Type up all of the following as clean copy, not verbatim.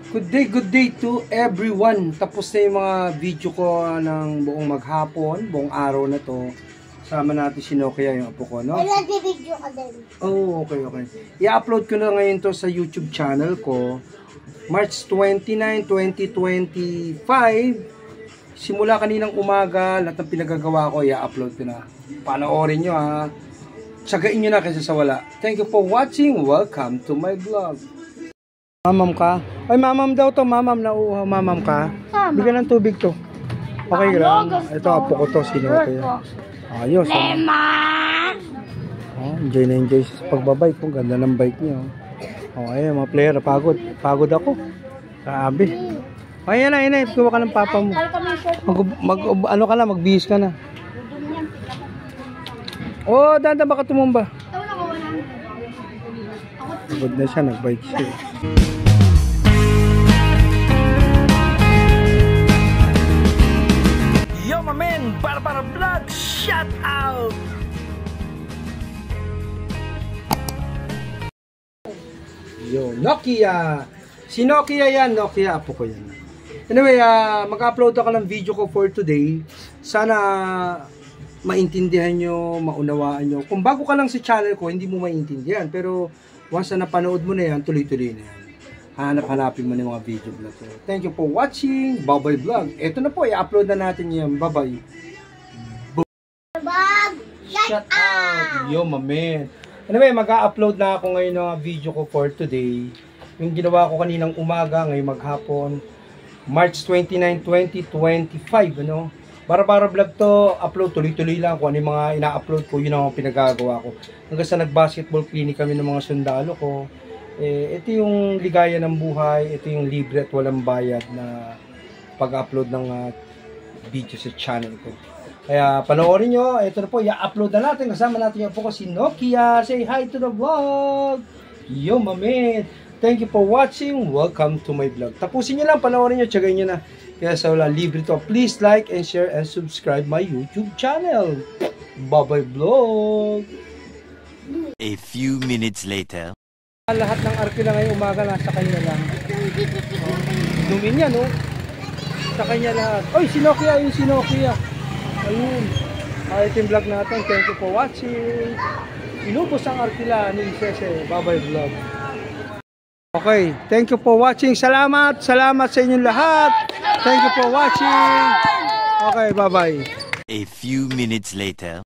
Good day to everyone. Tapos na yung mga video ko ng buong maghapon, buong araw na to. Sama natin si Nokia, yung apo ko, no? Wala di video ka din. Oh, okay. I-upload ko na ngayon to sa YouTube channel ko. March 29, 2025. Simula kaninang umaga, lahat ng pinagagawa ko, i-upload ko na. Panoorin nyo, ha. Tsagain nyo na kaysa sa wala. Thank you for watching. Welcome to my vlog. Mamam ka? Ay, mamam daw to. Mamam, nauuhaw. Mamam ka? Bigyan ng tubig to. Okay lang. Ito, apo ko to. Sino kaya? Ayos. Lema! Enjoy na enjoy sa pagbabike. Kung ganda ng bike niya. Ayun, mga player. Pagod ako. Sabi. Ayan na, inay. Kuha ka ng papa mo. Ano ka na, magbihis ka na. Oh, danda baka tumumba. Pagod na siya, nagbike siya. Yo, my man! Para vlog! Shout out! Yo, Nokia! Si Nokia yan, Nokia. Apo ko yan. Anyway, mag-upload ako ng video ko for today. Sana maintindihan nyo, maunawaan nyo. Kung bago ka lang sa channel ko, hindi mo maintindihan. Pero once na napanood mo na yan, tuloy-tuloy na yan. Hanap-hanapin mo na yung mga video vlog ko. Thank you for watching. Bye-bye vlog. Ito na po, i-upload na natin yan. Bye-bye. Shut out! Yo, my man. Anyway, mag-upload na ako ngayon ng video ko for today. Yung ginawa ko kaninang umaga, ngayon maghapon. March 29, 2025, ano? Para vlog to, upload tuloy-tuloy lang kung ano yung mga ina-upload ko, yun ang pinagagawa ko. Hanggang sa nag-basketball clinic kami ng mga sundalo ko. Ito yung ligaya ng buhay, ito yung libre at walang bayad na pag-upload ng video sa channel ko. Kaya panoorin nyo, ito na po, i-upload na natin. Kasama natin yung po ko si Nokia. Say hi to the vlog! Yo, mami! Thank you for watching. Welcome to my vlog. Tapusin nyo lang, panoorin nyo, tsagayin nyo na. Kaya sa wala, libre to. Please like and share and subscribe my YouTube channel. Bye-bye vlog! A few minutes later. Lahat ng arkila ngayong umaga nasa kanya lang. Dumin niya, no? Sa kanya lahat. Oy, si Nokia, ayun si Nokia. Ayun. Ito yung vlog natin. Thank you for watching. Inubos ang arkila ni Sese. Bye-bye vlog. Okay, thank you for watching. Salamat sa inyong lahat. Thank you for watching. Okay, bye-bye. A few minutes later.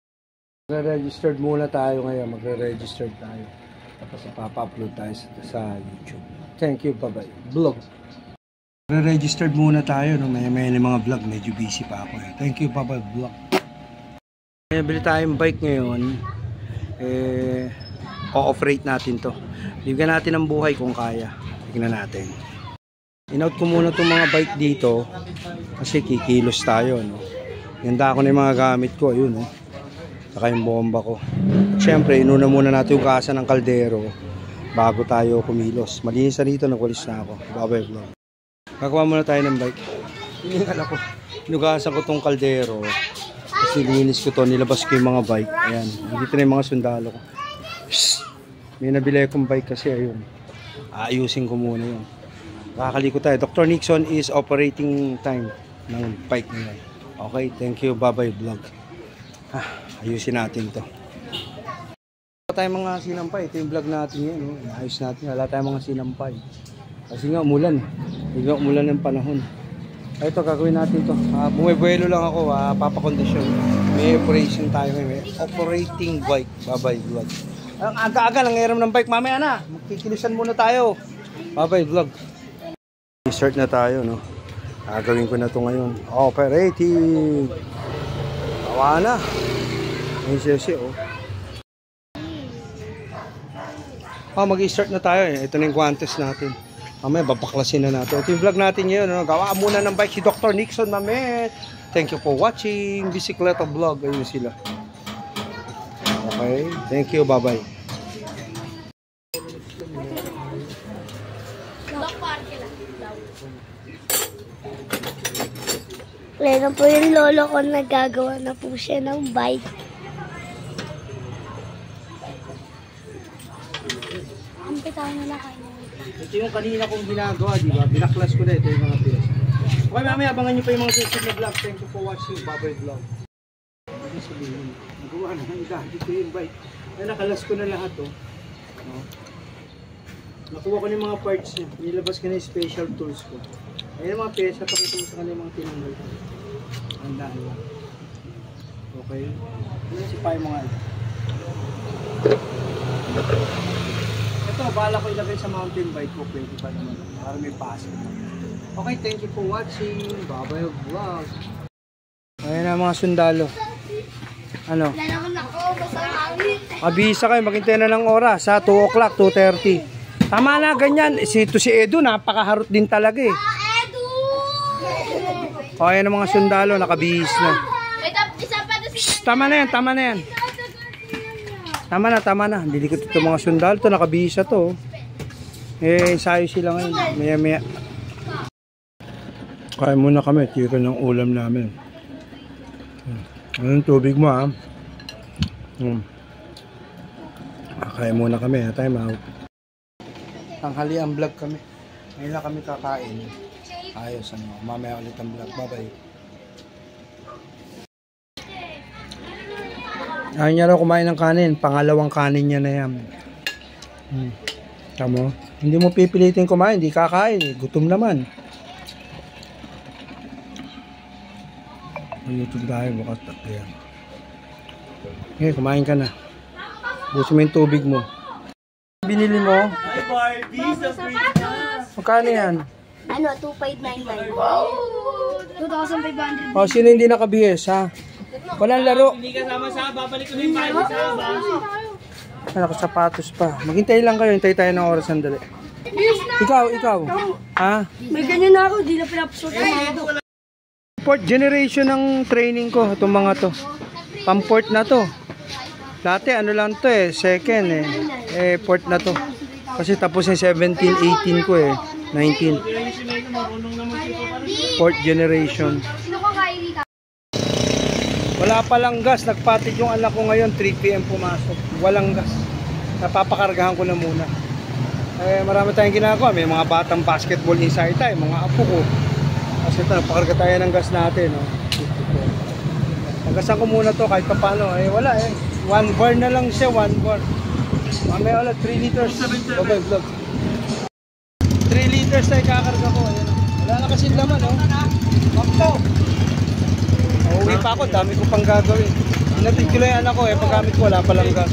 Magre-registered muna tayo ngayon. Magre-registered tayo. Tapos ipapa-upload tayo sa YouTube. Thank you, bye-bye. Vlog. Magre-registered muna tayo. No? May mga vlog. Medyo busy pa ako. Thank you, bye-bye. Vlog. Bili tayong bike ngayon. O-off-rate natin to. Bigyan natin ang buhay kung kaya. Tingnan natin. In-out ko muna itong mga bike dito. Kasi kikilos tayo. No? Ganda ako na yung mga gamit ko. Ayun, no? Saka yung bomba ko. At syempre, inuna muna natin yung kasa ng kaldero bago tayo kumilos. Malinis na dito, nagwalis na ako. Bye-bye vlog. Gagawa muna tayo ng bike. Hiningal ako. Inugasan ko tong kaldero. Tapos nilinis ko to, nilabas ko yung mga bike. Ayan, dito na yung mga sundalo ko. Shhh! May nabili akong bike kasi, ayun. Aayusin ko muna yun. Kakaliko tayo. Dr. Nixon is operating time ng bike nila. Okay, thank you. Bye-bye vlog. Ayusin natin to. Wala tayong mga sinampay. Ito yung vlog natin yan. No? Ayos natin. Wala tayong mga sinampay. Kasi nga umulan. Bigla umulan ng panahon. Ito gagawin natin to. Bumibuelo lang ako. Papakondisyon. May operation tayo. May operating bike. Bye-bye vlog. Ang aga-aga lang ng bike. Mamaya na. Magkikilisan muna tayo. Bye-bye vlog. Start na tayo. No? Gagawin ko na to ngayon. Operating. Awa na. Ayun siya, oh. Mag-i-start na tayo. Ito na yung guantes natin. Mamaya, babaklasin na natin. Ito yung vlog natin ngayon. No? Gawa muna ng bike si Dr. Nixon, mamaya. Thank you for watching. Bisikleta vlog. Ayun sila. Okay. Thank you. Bye-bye. Lena po yung lolo ko, nagagawa na po siya ng bike. Ang pitawin na lang kayo. Ito yung kanina kong ginagawa, di ba? Binaklas ko na ito yung mga piyesa. Okay, mamaya abangan nyo pa yung mga susunod na vlog. Thank you for watching Baboy Vlog. Ano sabihin? Nagawa na ng dati ko yung bike. Ay, nakalas ko na lahat, oh. No? Nakuha ko na yung mga parts niya. Nilabas ko na yung special tools ko. Ayun yung mga pyesa, pakita mo sa kanila yung mga tinanggal ko. Handaan lang. Okay. Nasipay mo nga ito. Ito, bala ko ilagay sa mountain bike ko. Pwede pa naman. Para may pasok. Okay, thank you for watching. Baboy Vlog. Ayan na mga sundalo. Ano? Wala naman ako, basta hangin. Abisa kayo, maghintay na ng oras ha, 2 o'clock, 2:30. Tama na, ganyan. Si Edo, napakaharot din talaga eh. Edu! O, ayan ang mga sundalo, nakabihis na. Isa pa na Shhh, tama na yan, tama na yan. Tama na. Dilikot ito mga sundalo, ito nakabihis na to. Eh, ensayo sila ngayon, maya. Kaya muna kami, tira ng ulam namin. Anong tubig mo ha? Kaya muna kami ha, time out. Tanghali ang vlog kami. Ngayon lang kami kakain. Ayos ano, mamaya ulit ang vlog. Bye bye. Ayaw niya raw kumain ng kanin. Pangalawang kanin niya na yan. Tama? Hindi mo pipilitin kumain, hindi kakain. Gutom naman. YouTube tayo, bukas yan. Okay, kumain ka na. Busin mo yung tubig mo. Binili mo? Hi Barbie, sa Magkano yan? Ano, 2,599. Wow! 2,500. O, sino hindi nakabihis, ha? Walang laro. Hindi kasama sa babalik ko na yung bahay sa Ano, sapatos pa. Maghintay lang kayo, hintay tayo ng oras sandali. Ikaw. Ha? May ganyan na ako, di na pinapasot. Fourth generation ng training ko, itong mga to. Pang-fourth na to. Dati ano lang to eh, second eh. Eh, fourth na to. Kasi tapos yung 17, 18 ko eh. 19. Fourth generation. Wala palang gas. Nagpatid yung anak ko ngayon. 3 PM pumasok. Walang gas. Napapakargahan ko na muna. Eh, marami tayong ginagawa. May mga batang basketball inside tayo. Mga apo ko. Kasi ito, napakarga tayo ng gas natin. No? Nagasan ko muna to kahit pa paano. Eh, wala eh. 1 bar na lang siya. 1 bar. Mamaya ulit. 3 liters. Baboy Vlog. 3 liters na ikakarga ko. Ayan. Wala na kasi laman. Oh. Mampo. Uuwi pa ako. Dami ko pang gagawin. Inatid ko lang yung anak ko. Eh, paggamit ko wala palang gas.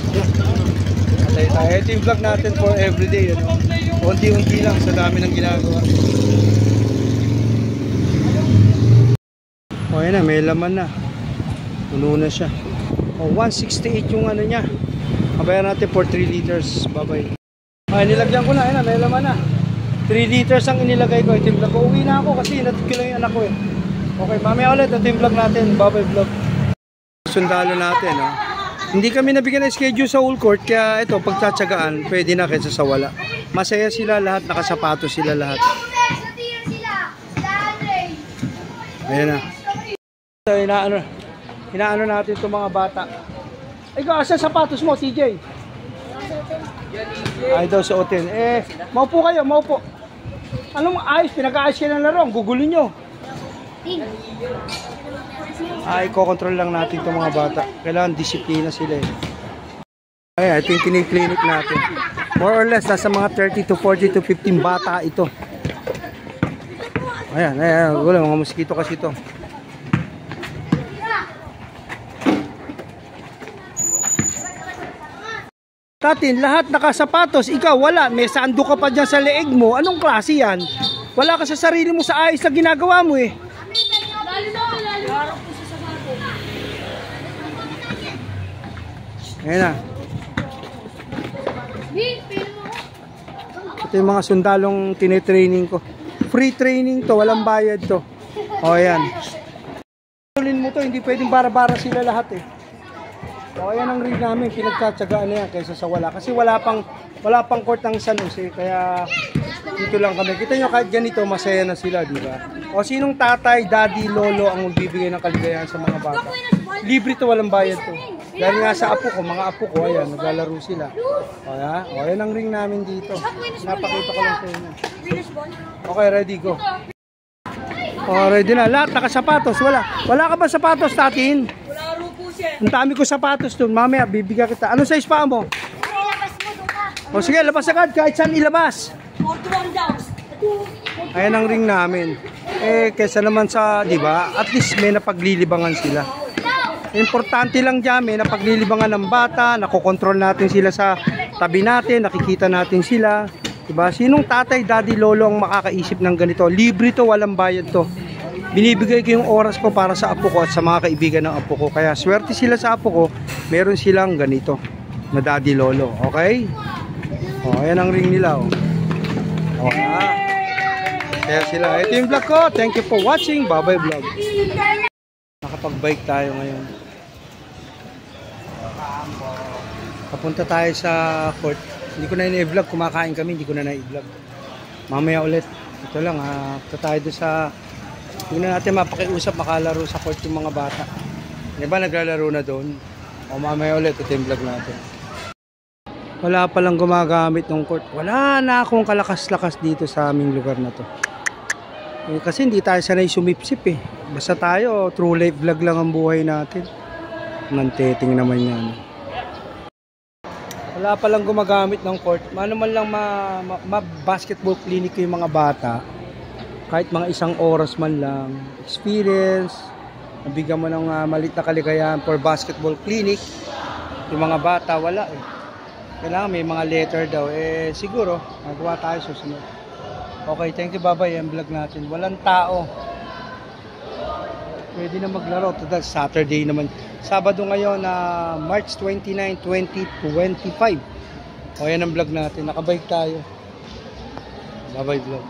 Atay tayo. Ito yung vlog natin for everyday. Ano? Unti-unti lang sa dami ng ginagawa. O yan na, may laman na. Puno na siya. O 168 yung ano niya. Kabayan natin for 3 liters. Bye-bye. Ay, nilagyan ko na. Ayan na, may laman na. 3 liters ang inilagay ko. Ito yung vlog ko. Uwi na ako kasi inatid ko lang yung anak ko eh. Okay, mamaya ulit. Ito yung vlog natin. Bye-bye vlog. Sundalo natin. Oh. Hindi kami nabigyan ng schedule sa Old Court. Kaya ito, pagtsatsagaan, pwede na kaysa sa wala. Masaya sila lahat. Nakasapatos sila lahat. Ayan na. So, inaano natin itong mga bata. Ikaw, asa sapatos mo, TJ? Ay daw suotin. Eh, maupo kayo, maupo. Anong ayos? Pinag-aayos kayo ng laro. Gugulin nyo. Ay, kokontrol lang natin itong mga bata. Kailangan disiplina sila eh. Ay, ito yung clinic natin. More or less, nasa mga 30 to 40 to 15 bata ito. Ayan, wala mga mosquito kasi ito. Tatin, lahat nakasapatos, ikaw wala, may sando ka pa dyan sa leeg mo, anong klase yan? Wala ka sa sarili mo sa ayos na ginagawa mo eh. Ayan na. Ito yung mga sundalong tinitraining ko. Free training to, walang bayad to. O ayan. Tulin mo to, hindi pwedeng bara-bara sila lahat eh. O ayan ang rig namin, pinagtsatsagaan na yan kaysa sa wala. Kasi wala pang court ng San Jose, kaya dito lang kami. Kita nyo kahit ganito, masaya na sila, di ba? O sinong tatay, daddy, lolo ang magbibigay ng kaligayahan sa mga bata? Libre to, walang bayad to. Dahil nga sa apo ko, mga apo ko, ayan, naglalaro sila. O, ya? O, yan ang ring namin dito. Napakita ko lang sa inyo. Okay, ready, go. O, ready na. Lahat, nakasapatos. Wala ka ba sapatos, tatin? Wala po siya. Ang dami ko sapatos dun. Mamaya, bibigyan kita. Ano size pa mo? O, sige, labas agad. Kahit saan ilabas. 41 daw. Ayan ang ring namin. Kesa naman sa, di ba, at least may napaglilibangan sila. Importante lang dyan, may napaglilibangan ng bata, nakokontrol natin sila sa tabi natin, nakikita natin sila. Diba? Sinong tatay, daddy, lolo ang makakaisip ng ganito? Libre to, walang bayad to. Binibigay ko yung oras ko para sa apo ko at sa mga kaibigan ng apo ko. Kaya swerte sila sa apo ko, meron silang ganito na daddy, lolo. Okay? O, ayan ang ring nila. O. Okay. Kaya sila. Ito yung vlog ko. Thank you for watching. Bye-bye vlog. Nakapag-bike tayo ngayon. Papunta tayo sa court. Hindi ko na i-vlog. Kumakain kami. Hindi ko na i-vlog. Mamaya ulit. Ito lang. Punta tayo doon sa... Hindi na natin mapakiusap. Makalaro sa court yung mga bata. Diba naglalaro na doon? O mamaya ulit. Ito yung vlog natin. Wala palang gumagamit ng court. Wala na akong kalakas-lakas dito sa aming lugar na to. Kasi hindi tayo sanay sumipsip eh. Basta tayo, true life vlog lang ang buhay natin. Nanteting naman yan. Wala palang gumagamit ng court. Mano man lang ma-basketball clinic yung mga bata. Kahit mga isang oras man lang. Experience. Nabigyan mo ng malit na kaligayahan for basketball clinic. Yung mga bata, wala eh. Kailangan may mga letter daw. Siguro, magawa tayo susunod. Okay, thank you, bye-bye. Yung vlog natin. Walang tao. Pwede na maglaro. Total, Saturday naman. Sabado ngayon na March 29, 2025. O, yan ang vlog natin. Nakabike tayo. Bye-bye vlog.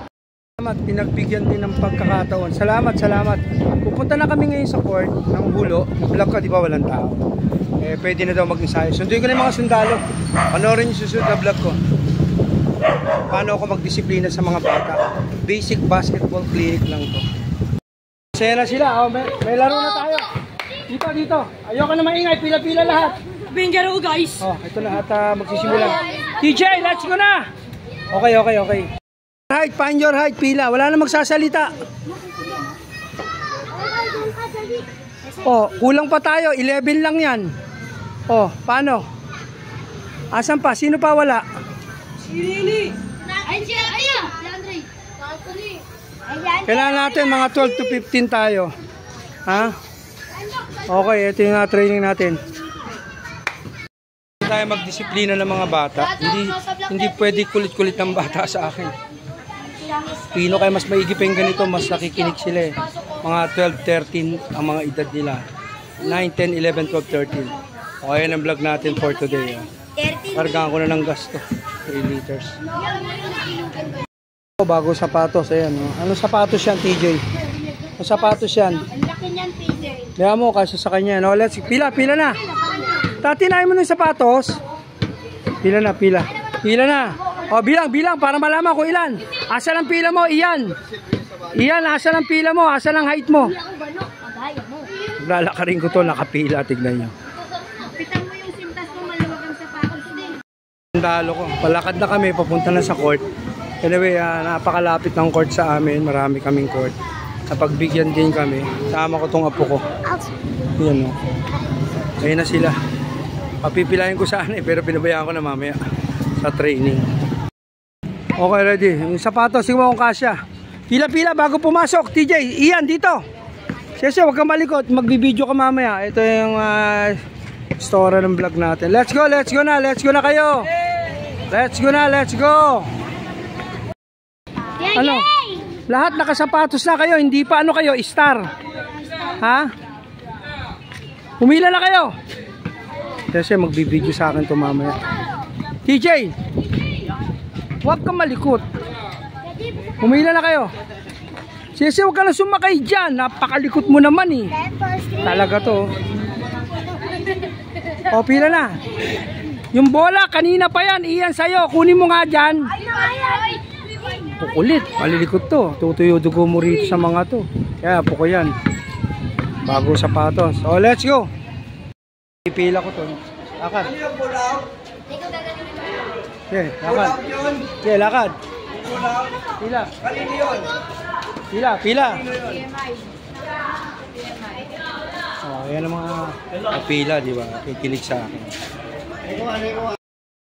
Salamat, pinagbigyan din ng pagkakataon. Salamat. Pupunta na kami ngayon sa court ng Hulo. Vlog ka, di ba walang tao? Pwede na daw mag-ensayo. Sunduin ko na yung mga sundalo. Panoorin yung susunod na vlog ko. Paano ako magdisiplina sa mga bata. Basic basketball clinic lang to. Masaya na sila. May laro na tayo. Dito. Ayoko na maingay. Pila-pila lahat. Bingaro guys. Ito na at magsisimula. TJ, let's go na! Okay. Height, find your height. Pila. Wala na magsasalita. Kulang pa tayo. 11 lang yan. Paano? Asan pa? Sino pa wala? Si Lily. Kailangan natin mga 12 to 15 tayo. Ha? Okay, ito yung training natin. Tayo magdisiplina ng mga bata. Hindi pwede kulit-kulit ng bata sa akin. Pino kayo mas maigi pa yung ganito, mas nakikinig sila eh. Mga 12, 13 ang mga edad nila. 9, 10, 11, 12, 13. O, ayan ang vlog natin for today. Kargaan ko na ng gasto. 3 liters. Bago sapatos, ayan. Ano sapatos yan, TJ? Ano sapatos yan? Ang laki niyan, PJ. Kaya mo, kasi sa kanya. No? Let's, pila na. Tatinayin mo ng sapatos. Pila na. O, bilang, para malaman kung ilan. Asan ang pila mo? Iyan, asan ang pila mo? Asan ang height mo? Lalakarin ko to, nakapila. Tignan nyo. Pitan mo yung sintas mo, maluwag ang sapatos din. Dalo ko. Palakad na kami, papunta na sa court. Anyway, napakalapit ng court sa amin. Marami kaming court. Napagbigyan din kami. Sama ko tong apo ko. Yan o. Ayun na sila. Papipilayin ko sana pero pinabayaan ko na mamaya sa training. Okay, ready. Yung sapatos, sige mo kung kasya. Pila-pila bago pumasok. TJ, iyan dito. Siyempre, huwag kang malikot. Magbibideo ka mamaya. Ito yung story ng vlog natin. Let's go na kayo. Let's go. Ano? Lahat nakasapatos na kayo. Hindi pa ano kayo, star. Ha? Humila na kayo. Kasi magbibideo sa akin ito mamaya. TJ, huwag kang malikot. Humila na kayo. Sisi, huwag ka na sumakay dyan. Napakalikot mo naman eh. Talaga to. O, pila na. Yung bola, kanina pa yan. Iyan sa'yo. Kunin mo nga dyan. Kukulit. Malilikot to. Tutuyo dugo mo rito sa mga to. Kaya, puko yan. Bago sapatos. O, let's go. Ipila ko to. Lakad. Okay, lakad. Okay, lakad. Pila. Pila. Oh, yan ang mga pila, di ba? Kikilig sa akin.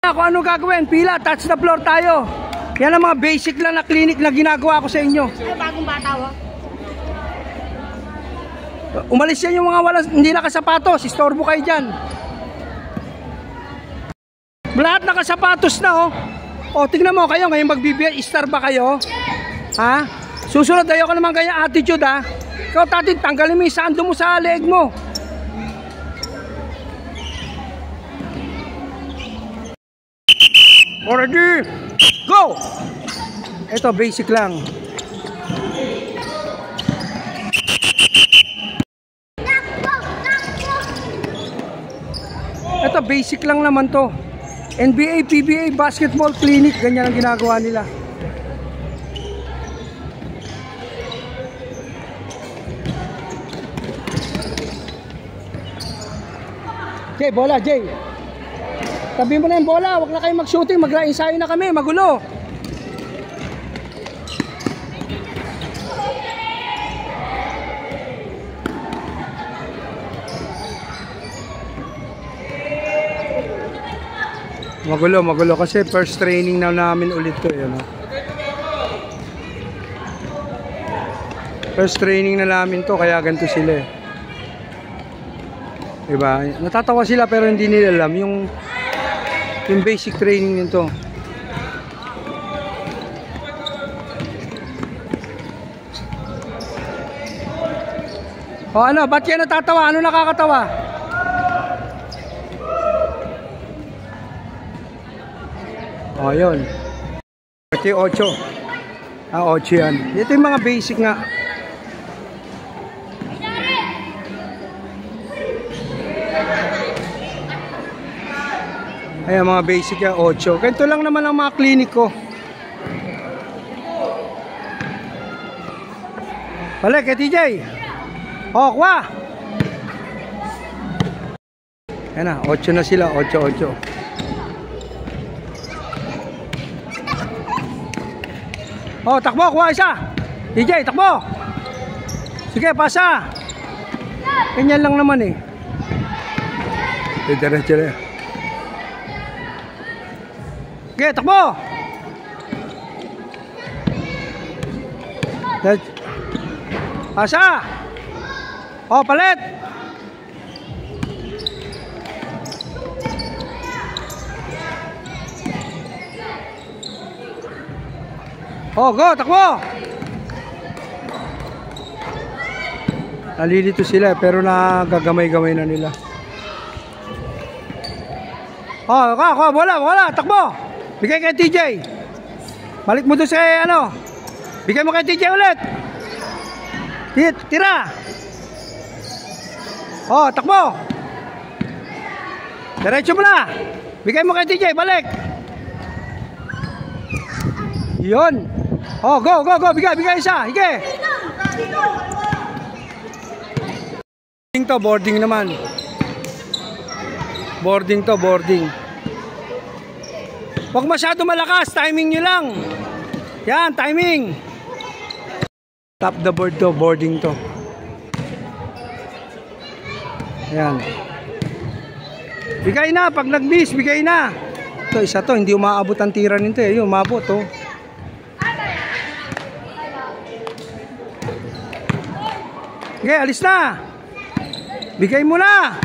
Kung ano gagawin, pila, touch the floor tayo. Yan ang mga basic lang na clinic na ginagawa ko sa inyo. Ay, bagong bata, oh. Umalis yan yung mga hindi nakasapatos. Istorbo kayo dyan. Lahat nakasapatos na, oh. O, tignan mo kayo, ngayon magbibigay, star ba kayo? Ha? Susunod, ayaw ka naman ganyan attitude, ha? Ikaw, tatin, tanggalin mo yung sando mo sa leeg mo. Ready? Go! Ito, basic lang. Ito, basic lang naman to. NBA, PBA, basketball clinic, ganyan ang ginagawa nila. Jay, bola, Jay. Tabi mo na yung bola, huwag na kayo mag-shooting, mag-ensayo na kami, magulo. Magulo kasi first training na namin ulit to, yun. First training na namin to, kaya ganito sila. Diba? Natatawa sila pero hindi nila alam yung basic training nito. O ano, ba't yan natatawa? Ano nakakatawa? O yun. Ito yung 8. 8 yan. Ito yung mga basic nga. Ayan, mga basic yan, 8. Ganito lang naman ang mga clinic ko. Balik kay TJ. O, kwa. Ayan na, 8 na sila, 8. Oh, takbo, kuha isa. DJ, takbo. Sige, pasa. Ganyan lang naman eh. Diretso na. Sige, takbo. Pasa. Oh, palit. Oh, go, takbo! Nalilito sila pero nagagamay-gamay na nila. Oh, bola, takbo! Bigay kay TJ. Balik mo doon sa ano. Bigay mo kay TJ ulit. Tira! Oh, takbo! Diretso mo na! Bigay mo kay TJ, balik! Yun! Oh, go! Bigay isa! Hige! Boarding naman. Boarding. Huwag masyado malakas, timing nyo lang. Yan, timing. Top the board to, boarding to. Yan. Bigay na, pag nag-miss, bigay na. Ito, isa to, hindi umaabot ang tira nito eh. Yung umabot to. Okay, alis na. Bigay mo na.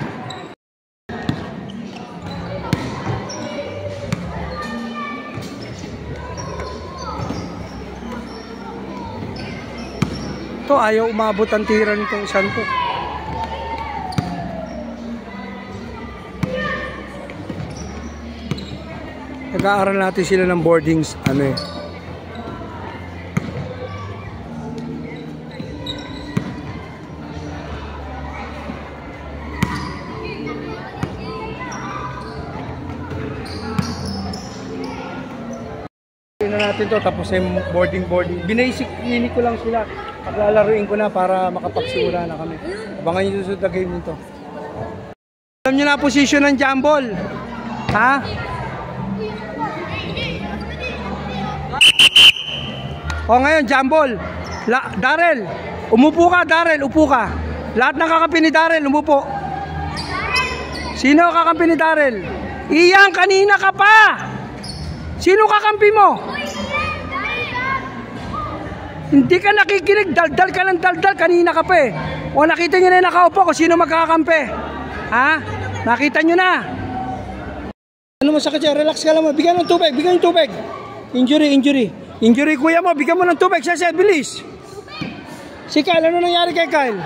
Ito, ayaw umabot ang tira nitong isang to. Nag-aaral natin sila ng boardings, ano eh. Na natin to, tapos yung boarding. Binasic clinic ko lang sila. Paglalaruin ko na para makapagsimula na kami. Abangan nyo sa game nito. Alam nyo na posisyon ng jambol. Ha? O ngayon, jambol. Darrell, umupo ka, Darrell, upo ka. Lahat ng kakampi ni Darrell, umupo. Sino kakampi ni Darrell? Iyan, kanina ka pa. Sino kakampi mo? Hindi ka nakikinig, daldal ka ng daldal, kanina ka pa eh. O nakita nyo na yung nakaupo kung sino magkakampi. Ha? Nakita nyo na. Ano masakit siya? Relax ka lang mo. Bigyan ng tubig, bigyan ng tubig. Injury kuya mo, bigyan mo ng tubig. Sese, bilis. Si Kyle, ano nangyari kay Kyle?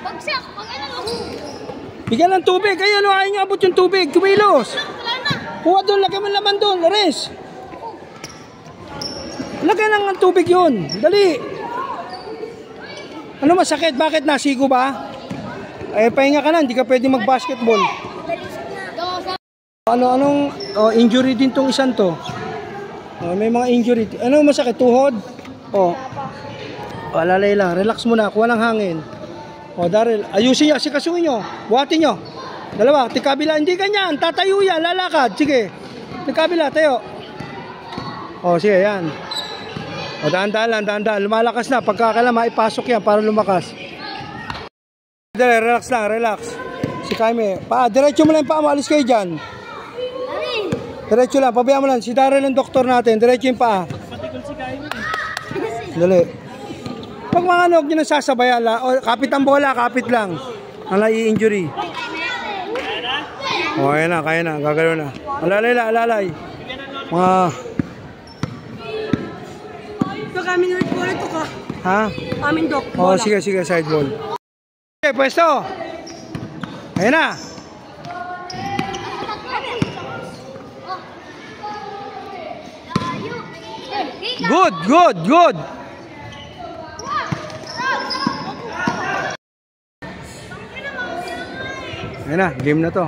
Bagsak, Bigyan ng tubig. Ay, ano, ayaw nyo abot yung tubig. Kumilos. Kuha doon, lagyan mo laman doon. Ares. Lagyan lang ng tubig yun. Dali. Ano masakit? Bakit? Nasigo ba? Eh, pahinga ka na. Hindi ka pwede mag-basketball. Anong injury din tong isang to? May mga injury. Ano masakit? Tuhod? Alalay lang. Relax muna. Kuha ng hangin. Darrell, ayusin nyo. Sikasuin nyo. Buhatin nyo. Dalawa. Tikabila. Hindi ganyan. Tatayo yan. Lalakad. Sige. Tikabila. Tayo. Sige. Yan. Dahan-dahan lang. Lumalakas na. Pagkakala maipasok yan para lumakas. Relax lang. Relax. Si Jaime. Diretso mo lang yung paa mo. Alis kayo dyan. Diretso lang. Pabayaan mo lang. Si Darrell ang doktor natin. Diretso yung paa. Patikol si Jaime. Dali. Pag mga huwag nyo nang sasabayan, kapit ang bola, kapit lang. Ang nai-injury. Ayan na, kaya na, gagalaw na. Alalay. Ito kami nung ito ito ka. Ha? Amin dok. Sige, side ball. Okay, pwesto. Ayan na. Good. Ayan na, game na to.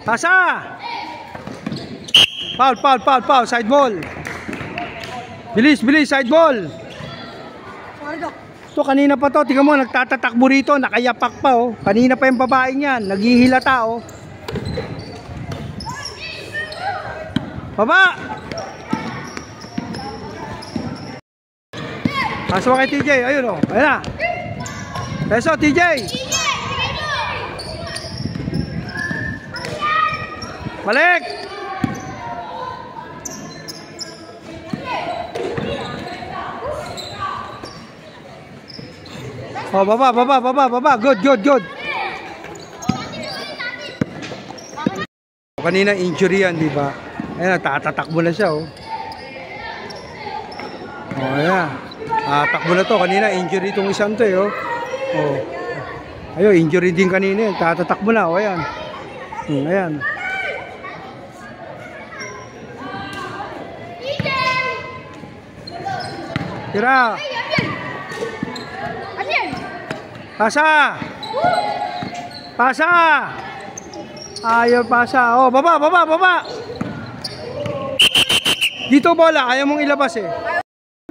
Pasa! Foul, side ball. Bilis, side ball. Ito, kanina pa to, tingnan mo, nagtatatakbo rito, nakayapak pa oh. Kanina pa yung babaeng yan, naghihilata oh. Baba! Pasok kay TJ, ayun oh, ayan na. Peso, TJ! Balik! Baba. Good. Kanina injury yan, di ba? Ayan, tatatakbo na siya, oh. Ayan. Takbo na to. Kanina injury itong isang to, eh, oh. Ayun, injury din kanina, eh. Tatatakbo na, oh. Ayan. Ayan. Tira. Pasa. Ayaw pasa. Baba. Dito bola, ayaw mong ilabas eh.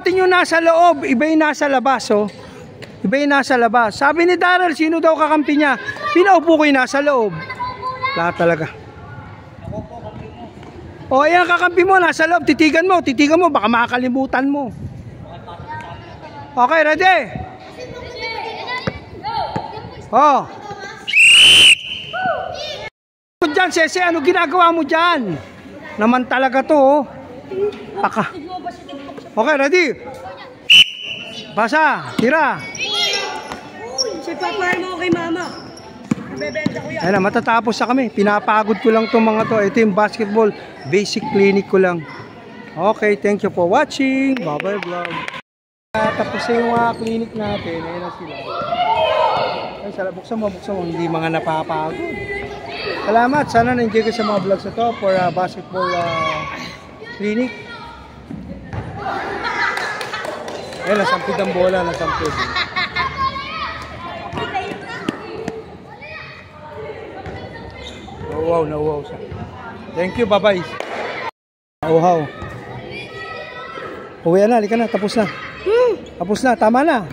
Tingin yung nasa loob, iba yung nasa labas oh. Sabi ni Darrell, sino daw kakampi niya? Pinaupo ko yung nasa loob. Lahat talaga. Ayan kakampi mo, nasa loob. Titigan mo, baka makakalimutan mo. Okay, ready? Diyan, Sese, ano ginagawa mo dyan? Naman talaga to, oh. Paka. Okay, ready? Basa, tira. Si Papa mo kay Mama. Bebenta ko yan. Ayan na, matatapos na kami. Pinapagod ko lang itong mga to. Ito yung basketball basic clinic ko lang. Okay, thank you for watching. Bye-bye vlog. Tapos na yung mga clinic natin. Ayan na sila. Ay, buksan mo. Hindi mga napapagod. Salamat. Sana na-enjoy ka sa mga vlogs na to for basketball clinic. Ayan, nasampid ang bola. Nasampid. Nauwaw siya. Thank you, bye-bye. Nauwaw. Uwi na, halika na. Tapos na. Tama na.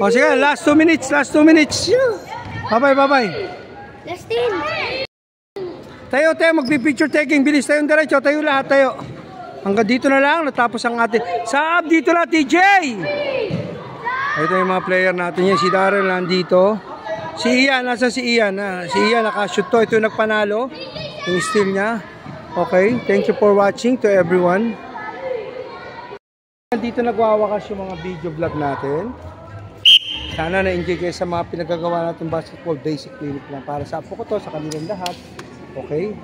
O sige, last 2 minutes, last 2 minutes. Bye-bye, bye-bye. Last 10. Tayo, magpi-picture taking. Bilis tayong diretso. Tayo lahat, tayo. Hanggang dito na lang. Natapos ang ating... Saab, dito na, TJ! Ito yung mga player natin yan. Si Darrell nandito. Si Ian, nasa si Ian? Si Ian, nakashoot to. Ito yung nagpanalo. Yung steal niya. Okay, thank you for watching to everyone. Dito nagwawakas yung mga video vlog natin. Sana na-enjoy kayo sa mga pinagagawa natin basketball basic clinic lang para sa apo ko to, sa kanilang lahat. Okay?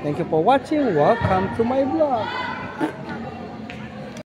Thank you for watching. Welcome to my vlog.